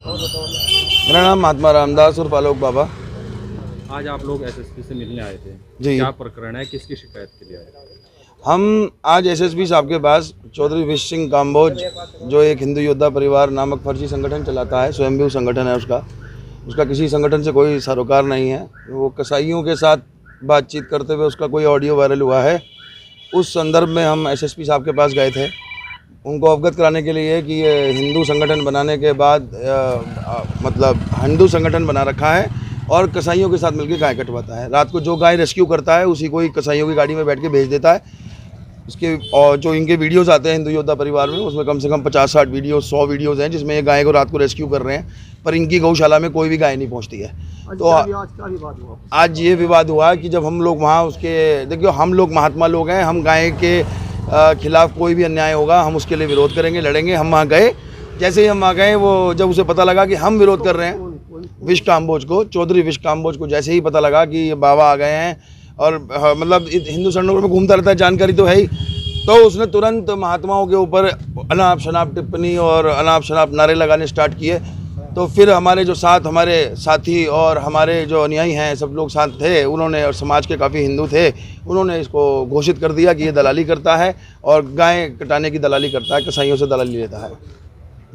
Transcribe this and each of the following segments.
मेरा नाम महात्मा रामदास और आलोक बाबा। आज आप लोग एसएसपी से मिलने आए थे जी। क्या प्रकरण है, किसकी शिकायत के लिए आए थे? हम आज एसएसपी साहब के पास चौधरी विश सिंह काम्बोज, जो एक हिंदू योद्धा परिवार नामक फर्जी संगठन चलाता है, स्वयंभू संगठन है उसका किसी संगठन से कोई सरोकार नहीं है। वो कसाईयों के साथ बातचीत करते हुए उसका कोई ऑडियो वायरल हुआ है। उस संदर्भ में हम एसएसपी साहब के पास गए थे, उनको अवगत कराने के लिए कि ये हिंदू संगठन बनाने के बाद मतलब हिंदू संगठन बना रखा है और कसाईयों के साथ मिलकर गाय कटवाता है। रात को जो गाय रेस्क्यू करता है उसी को ही कसाईयों की गाड़ी में बैठ के भेज देता है। इसके और जो इनके वीडियोस आते हैं हिंदू योद्धा परिवार में, उसमें कम से कम 50-60 वीडियो 100 वीडियोस हैं जिसमें ये गाय को रात को रेस्क्यू कर रहे हैं, पर इनकी गौशाला में कोई भी गाय नहीं पहुंचती है। तो आज ये विवाद हुआ कि जब हम लोग वहाँ उसके, देखिए हम लोग महात्मा लोग हैं, हम गाय के खिलाफ कोई भी अन्याय होगा हम उसके लिए विरोध करेंगे, लड़ेंगे। हम वहाँ गए, जैसे ही हम वहाँ गए, वो जब उसे पता लगा कि हम विरोध कर रहे हैं विश काम्बोज को, चौधरी विश काम्बोज को जैसे ही पता लगा कि ये बाबा आ गए हैं और मतलब हिंदू संगठन में घूमता रहता है, जानकारी तो है ही, तो उसने तुरंत महात्माओं के ऊपर अनाप शनाप टिप्पणी और अनाप शनाप नारे लगाने स्टार्ट किए। तो फिर हमारे जो साथ हमारे साथी और हमारे जो अनुयायी हैं सब लोग साथ थे, उन्होंने, और समाज के काफ़ी हिंदू थे, उन्होंने इसको घोषित कर दिया कि ये दलाली करता है और गाय कटाने की दलाली करता है, कसाईयों से दलाली लेता है।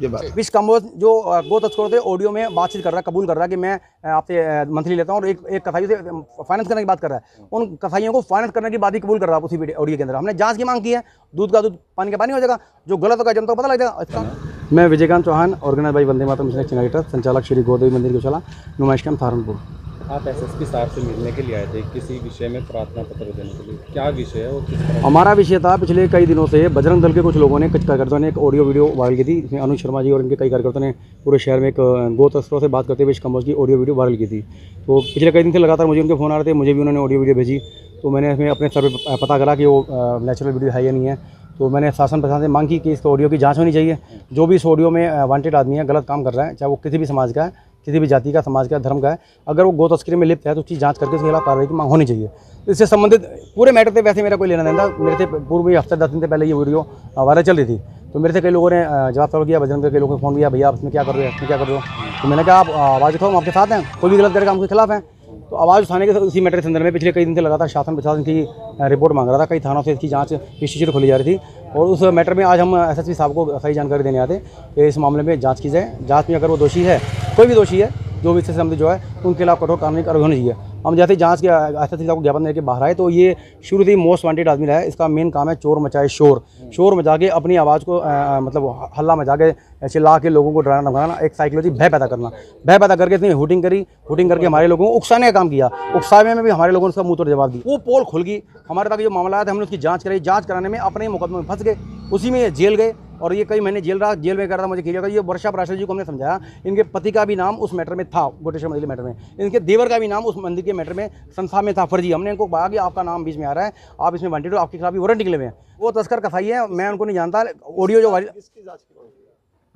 ये बात विश काम्बोज जो गो तस्कर थे, ऑडियो में बातचीत कर रहा है, कबूल कर रहा है कि मैं आपसे मंथली लेता हूँ और एक कसाई से फाइनेंस करने की बात कर रहा है। उन कसाईयों को फाइनेंस करने की बात ही कबूल कर रहा है उसी ऑडियो के अंदर। हमने जांच की मांग की है, दूध का दूध पानी का पानी हो जाएगा, जो गलत होगा जनता को पता लग जाएगा इसका। मैं Vijaykant Chauhan, organise by Vande Mataram mission charity, संचालक श्री गोदेवी मंदिर गौशाला, नुमाइश कैंप सहारनपुर। आप एसएसपी साहब से मिलने के लिए आए थे किसी विषय में प्रार्थना पत्र देने के लिए, क्या विषय है और किस तरह? हमारा विषय था, पिछले कई दिनों से बजरंग दल के कुछ लोगों ने, कुछ कार्यकर्ताओं ने एक ऑडियो वीडियो वायरल की थी। इसमें अनुज शर्मा जी और इनके कई कार्यकर्ताओं ने पूरे शहर में एक गो तस्करों से बात करते हुए विश काम्बोज की ऑडियो वीडियो वायरल की थी। तो पिछले कई दिन से लगातार मुझे उनके फ़ोन आ रहे थे, मुझे भी उन्होंने ऑडियो वीडियो भेजी। तो मैंने इसमें अपने स्तर पर पता करा कि वो नेचुरल वीडियो है या नहीं है। तो मैंने शासन प्रशासन से मांग की कि इस ऑडियो की जांच होनी चाहिए। जो भी इस ऑडियो में वांटेड आदमी है, गलत काम कर रहा है, चाहे वो किसी भी समाज का है, किसी भी जाति का, समाज का, धर्म का है, अगर वो गो तस्करी में लिप्त है तो उसकी जांच करके उसके खिलाफ कार्रवाई की मांग होनी चाहिए। इससे संबंधित पूरे मैटर पे वैसे मेरा कोई लेना देना था। मेरे से पूर्व में हफ्ते 10 दिन से पहले ये वीडियो वायरल चल रही थी, तो मेरे से कई लोगों ने जवाब सवाल किया, बजरंग दल के लोगों को फ़ोन किया, भैया आप इसमें क्या कर रहे हो, इसमें क्या कर रहे हो। तो मैंने कहा आप आवाज़ उठाओ, हम आपके साथ हैं, कोई भी गलत करेगा हम उसके खिलाफ हैं। तो आवाज़ उठाने के उसी मैटर के संदर्भ में पिछले कई दिन से लगातार शासन प्रशासन की रिपोर्ट मांग रहा था। कई थानों से इसकी जांच इंस्टीट्यूट खोली जा रही थी और उस मैटर में आज हम एसएसपी साहब को सही जानकारी देने आते कि इस मामले में जांच की जाए। जांच में अगर वो दोषी है, कोई भी दोषी है, जो भी इससे संबंधित जो है, उनके खिलाफ कठोर कानूनी कार्रवाई होनी चाहिए। हम जैसे जांच के एसएसपी साहब को ज्ञापन देकर बाहर आए तो ये शुरू से मोस्ट वांटेड आदमी रहा है। इसका मेन काम है चोर मचाए शोर, शोर मचा के अपनी आवाज़ को मतलब हल्ला मचा के चिल्ला के लोगों को डराना धमकाना, एक साइकोलॉजी भय पैदा करना, भय पैदा करके इसने हुटिंग करी, हुटिंग करके हमारे लोगों को उकसाने का काम किया। उकसावे में भी हमारे लोगों ने उसका मुंह तोड़ जवाब दी। वो पोल खुल गई, हमारे तक जो मामला आया था हमने उसकी जांच कराई, जांच कराने में अपने मुकदमे में फंस गए, उसी में ये जेल गए और ये कई महीने जेल रहा, जेल में कर रहा, मुझे क्लियर। ये वर्षा पराशर जी को हमने समझाया, इनके पति का भी नाम उस मैटर में था, गोटेश्वर मंदिर मैटर में, इनके देवर का भी नाम उस मंदिर के मैटर में संस्था में था फर्जी। हमने इनको कहा कि आपका नाम बीच में आ रहा है, आप इसमें वांटेड हो, आपके खिलाफ भी वारंट निकले हुए हैं। वो तस्कर कसाई है, मैं उनको नहीं जानता। ऑडियो जो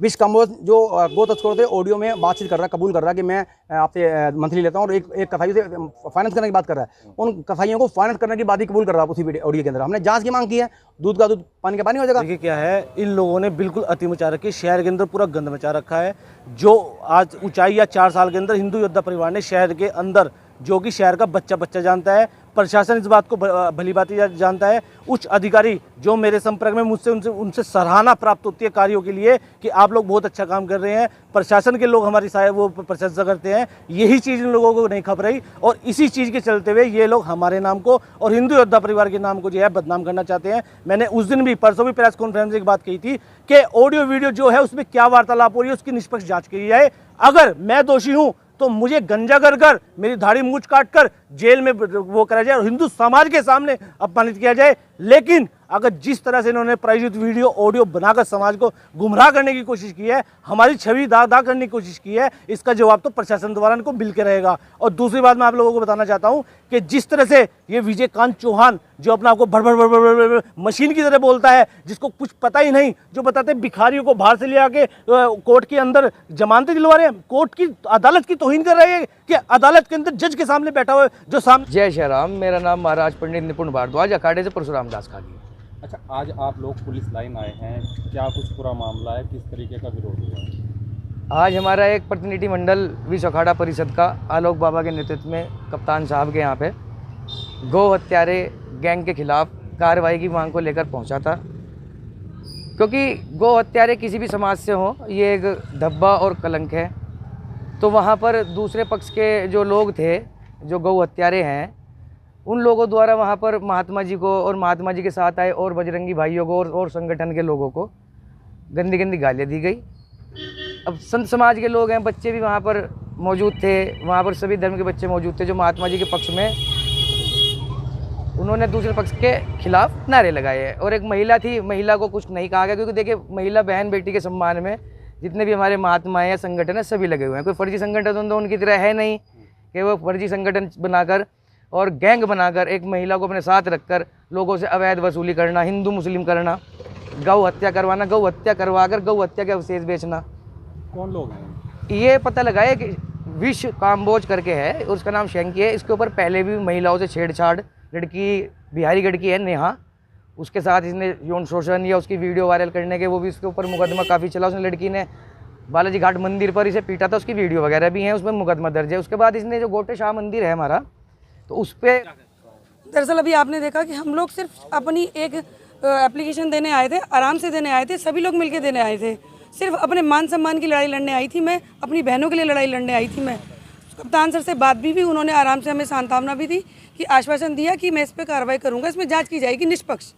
विश काम्बोज जो गो तस्कर थे, ऑडियो में बातचीत कर रहा है, कबूल कर रहा है कि मैं आपसे मंथली लेता हूँ और एक कसाई से फाइनेंस करने की बात कर रहा है। उन कसाईयों को फाइनेंस करने की बात ही कबूल कर रहा है उसी ऑडियो के अंदर। हमने जांच की मांग की है, दूध का दूध पानी का पानी हो जाएगा। देखिए क्या है, इन लोगों ने बिल्कुल अति मचा रखी है, शहर के अंदर पूरा गंद मचा रखा है। जो आज ऊंचाई या 4 साल के अंदर हिंदू योद्धा परिवार ने शहर के अंदर, जो कि शहर का बच्चा बच्चा जानता है, प्रशासन इस बात को भली भांति जानता है, उच्च अधिकारी जो मेरे संपर्क में मुझसे उनसे सराहना प्राप्त होती है कार्यों के लिए कि आप लोग बहुत अच्छा काम कर रहे हैं, प्रशासन के लोग हमारी वो प्रशंसा करते हैं। यही चीज़ इन लोगों को नहीं खप रही और इसी चीज़ के चलते हुए ये लोग हमारे नाम को और हिंदू योद्धा परिवार के नाम को जो है बदनाम करना चाहते हैं। मैंने उस दिन भी, परसों भी प्रेस कॉन्फ्रेंस में एक बात कही थी कि ऑडियो वीडियो जो है उसमें क्या वार्तालाप हो रही है उसकी निष्पक्ष जाँच की जाए। अगर मैं दोषी हूँ तो मुझे गंजा कर मेरी दाढ़ी मूंछ काट कर जेल में वो करा जाए और हिंदू समाज के सामने अपमानित किया जाए। लेकिन अगर जिस तरह से इन्होंने प्रायोजित वीडियो ऑडियो बनाकर समाज को गुमराह करने की कोशिश की है, हमारी छवि दाग करने की कोशिश की है, इसका जवाब तो प्रशासन द्वारा इनको मिल के रहेगा। और दूसरी बात मैं आप लोगों को बताना चाहता हूं कि जिस तरह से ये विजयकांत चौहान जो अपना आपको भड़ भड़ भड़ भड़ भड़ मशीन की तरह बोलता है, जिसको कुछ पता ही नहीं, जो बताते भिखारियों को बाहर से ले आके कोर्ट के अंदर जमानतें दिलवा रहे हैं, कोर्ट की अदालत की तौहीन कर रहे हैं कि अदालत के अंदर जज के सामने बैठा हुआ जो सामने। जय श्री राम। मेरा नाम महाराज पंडित निपुण भारद्वाज, अखाड़े से परशुराम दास खागी। अच्छा, आज आप लोग पुलिस लाइन आए हैं, क्या कुछ पूरा मामला है, किस तरीके का विरोध हुआ है? आज हमारा एक प्रतिनिधि मंडल विश्व अखाड़ा परिषद का आलोक बाबा के नेतृत्व में कप्तान साहब के यहाँ पे गौ हत्यारे गैंग के खिलाफ कार्रवाई की मांग को लेकर पहुँचा था, क्योंकि गौ हत्यारे किसी भी समाज से हो ये एक धब्बा और कलंक है। तो वहाँ पर दूसरे पक्ष के जो लोग थे, जो गौ हत्यारे हैं, उन लोगों द्वारा वहाँ पर महात्मा जी को और महात्मा जी के साथ आए और बजरंगी भाइयों को और संगठन के लोगों को गंदी गंदी गालियाँ दी गई। अब संत समाज के लोग हैं, बच्चे भी वहाँ पर मौजूद थे, वहाँ पर सभी धर्म के बच्चे मौजूद थे जो महात्मा जी के पक्ष में उन्होंने दूसरे पक्ष के खिलाफ नारे लगाए हैं। और एक महिला थी, महिला को कुछ नहीं कहा गया, क्योंकि देखिए महिला बहन बेटी के सम्मान में जितने भी हमारे महात्मा हैं या संगठन है सभी लगे हुए हैं। कोई फर्जी संगठन तो उनकी तरह है नहीं कि वो फर्जी संगठन बनाकर और गैंग बनाकर एक महिला को अपने साथ रखकर लोगों से अवैध वसूली करना, हिंदू मुस्लिम करना, गौ हत्या करवाना, गौ हत्या करवाकर गौ हत्या के अवशेष बेचना। कौन लोग हैं? ये पता लगाया कि विश्व काम्बोज करके है, उसका नाम शेंकी है। इसके ऊपर पहले भी महिलाओं से छेड़छाड़, लड़की बिहारी लड़की है नेहा, उसके साथ इसने यौन शोषण या उसकी वीडियो वायरल करने के वो भी उसके ऊपर मुकदमा काफ़ी चला। उसने लड़की ने बालाजी घाट मंदिर पर इसे पीटा था, उसकी वीडियो वगैरह भी हैं, उसमें मुकदमा दर्ज है। उसके बाद इसने जो गोटे शाह मंदिर है हमारा, तो उस पर दरअसल अभी आपने देखा कि हम लोग सिर्फ अपनी एक एप्लीकेशन देने आए थे, आराम से देने आए थे, सभी लोग मिलके देने आए थे। सिर्फ अपने मान सम्मान की लड़ाई लड़ने आई थी मैं, अपनी बहनों के लिए लड़ाई लड़ने आई थी मैं। कप्तान सर से बात भी उन्होंने आराम से हमें सांत्वना भी दी कि आश्वासन दिया कि मैं इस पर कार्रवाई करूंगा, इसमें जांच की जाएगी निष्पक्ष।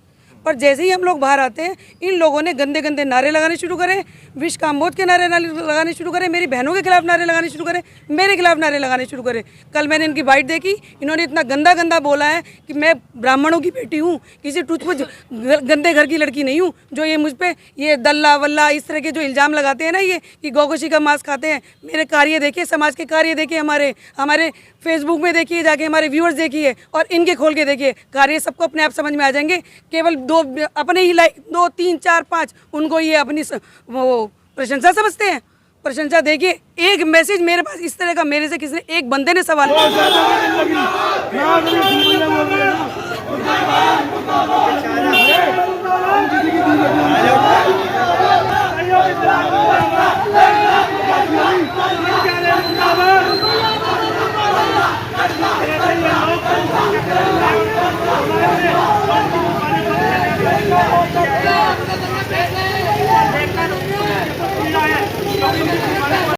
पर जैसे ही हम लोग बाहर आते हैं, इन लोगों ने गंदे गंदे नारे लगाने शुरू करे, विष काम्बोज के नारे लगाने शुरू करे, मेरी बहनों के खिलाफ नारे लगाने शुरू करे, मेरे खिलाफ नारे लगाने शुरू करे। कल मैंने इनकी बाइट देखी, इन्होंने इतना गंदा गंदा बोला है कि मैं ब्राह्मणों की बेटी हूँ, किसी टूचपुच गंदे घर की लड़की नहीं हूँ। जो ये मुझ पर ये दल्ला वल्ला इस तरह के जो इल्ज़ाम लगाते हैं ना, ये कि गौकशी का मांस खाते हैं। मेरे कार्य देखिए, समाज के कार्य देखिए, हमारे फेसबुक में देखिए, जाके हमारे व्यूअर्स देखिए और इनके खोल के देखिए, कार्य सबको अपने आप समझ में आ जाएंगे। केवल दो अपने ही लाइक 2 3 4 5 उनको ये अपनी वो प्रशंसा समझते हैं। प्रशंसा देखिए, एक मैसेज मेरे पास इस तरह का मेरे से किसी ने एक बंदे ने सवाल किया।